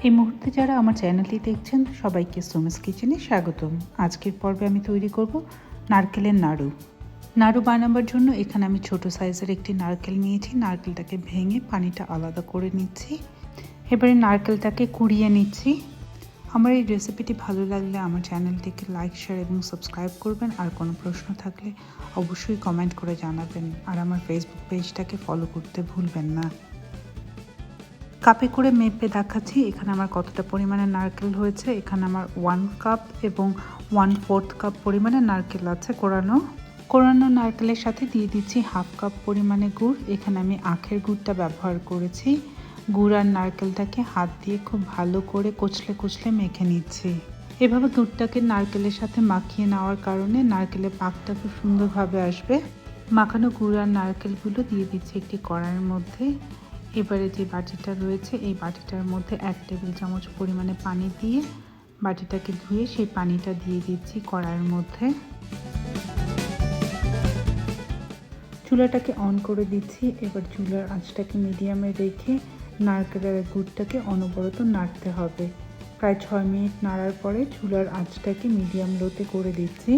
এই মুহূর্তে যারা আমার চ্যানেলটি দেখছেন সবাইকে সুমাস কিচেনে স্বাগতম। আজকের পর্বে আমি তৈরি করব নারকেলের নাড়ু। নাড়ু বানাবার জন্য এখানে আমি ছোট সাইজের একটি নারকেল নিয়েছি। নারকেলটাকে ভেঙে পানিটা আলাদা করে নিচ্ছি। এবারে নারকেলটাকে কুড়িয়ে নিচ্ছি। আমার এই রেসিপিটি ভালো লাগলে আমার চ্যানেলটিকে লাইক, শেয়ার এবং সাবস্ক্রাইব করবেন। আর কোনো প্রশ্ন থাকলে অবশ্যই কমেন্ট করে জানাবেন। আর আমার ফেসবুক পেজটাকে ফলো করতে ভুলবেন না। কাপে করে মেপে দেখাচ্ছি এখানে আমার কতটা পরিমাণে নারকেল হয়েছে। এখানে আমার 1 কাপ এবং 1/4 কাপ পরিমাণে নারকেল আছে কোরানো নারকেলের সাথে দিয়ে দিচ্ছি 1/2 কাপ পরিমাণে গুড়। এখানে আমি আখের গুড়টা ব্যবহার করেছি। গুড় আর নারকেলটাকে হাত দিয়ে খুব ভালো করে কচলে মেখে নিচ্ছি। এভাবে দুধটাকে নারকেলের সাথে মাখিয়ে নেওয়ার কারণে নারকেলের পাকটা খুব সুন্দরভাবে আসবে। মাখানো গুড় আর নারকেলগুলো দিয়ে দিচ্ছি একটি কড়াইয়ের মধ্যে। এবারে যে বাটিটা রয়েছে এই বাটিটার মধ্যে 1 টেবিল চামচ পরিমাণে পানি দিয়ে বাটিটাকে ধুয়ে সেই পানিটা দিয়ে দিচ্ছি কড়াইয়ের মধ্যে। চুলাটাকে অন করে দিচ্ছি। এবার চুলার আঁচটাকে মিডিয়ামে রেখে নারকেলের গুড়টাকে অনবরত নাড়তে হবে। প্রায় 6 মিনিট নাড়ার পরে চুলার আঁচটাকে মিডিয়াম লোতে করে দিচ্ছি।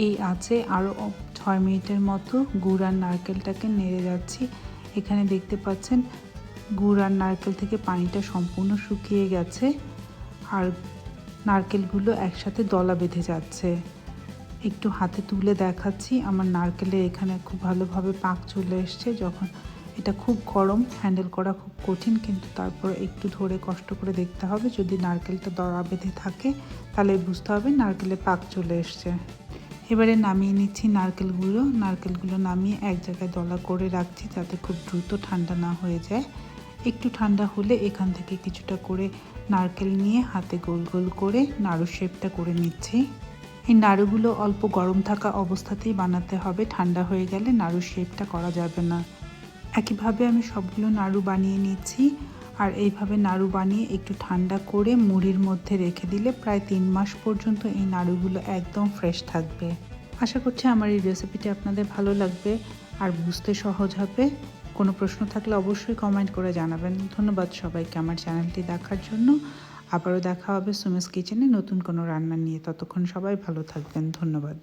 এই আঁচে আরও 6 মিনিটের মতো গুড় আর নারকেলটাকে নেড়ে যাচ্ছি। এখানে দেখতে পাচ্ছেন গুড় আর নারকেল থেকে পানিটা সম্পূর্ণ শুকিয়ে গেছে আর নারকেলগুলো একসাথে দলা বেঁধে যাচ্ছে। একটু হাতে তুলে দেখাচ্ছি আমার নারকেলের এখানে খুব ভালোভাবে পাক চলে এসছে। যখন এটা খুব গরম, হ্যান্ডেল করা খুব কঠিন, কিন্তু তারপর একটু ধরে কষ্ট করে দেখতে হবে। যদি নারকেলটা দলা বেঁধে থাকে তাহলে বুঝতে হবে নারকেলে পাক চলে এসছে। এবারে নামিয়ে নিচ্ছি নারকেলগুলো নামিয়ে এক জায়গায় দলা করে রাখছি যাতে খুব দ্রুত ঠান্ডা না হয়ে যায়। একটু ঠান্ডা হলে এখান থেকে কিছুটা করে নারকেল নিয়ে হাতে গোল গোল করে নাড়ু শেপটা করে নিচ্ছি। এই নাড়ুগুলো অল্প গরম থাকা অবস্থাতেই বানাতে হবে, ঠান্ডা হয়ে গেলে নাড়ু শেপটা করা যাবে না। একইভাবে আমি সবগুলো নাড়ু বানিয়ে নিচ্ছি। আর এইভাবে নাড়ু বানিয়ে একটু ঠান্ডা করে মুড়ির মধ্যে রেখে দিলে প্রায় 3 মাস পর্যন্ত এই নাড়ুগুলো একদম ফ্রেশ থাকবে। আশা করছি আমার এই রেসিপিটি আপনাদের ভালো লাগবে আর বুঝতে সহজ হবে। কোনো প্রশ্ন থাকলে অবশ্যই কমেন্ট করে জানাবেন। ধন্যবাদ সবাইকে আমার চ্যানেলটি দেখার জন্য। আবারও দেখা হবে সুমাস কিচেনে নতুন কোনো রান্না নিয়ে। ততক্ষণ সবাই ভালো থাকবেন। ধন্যবাদ।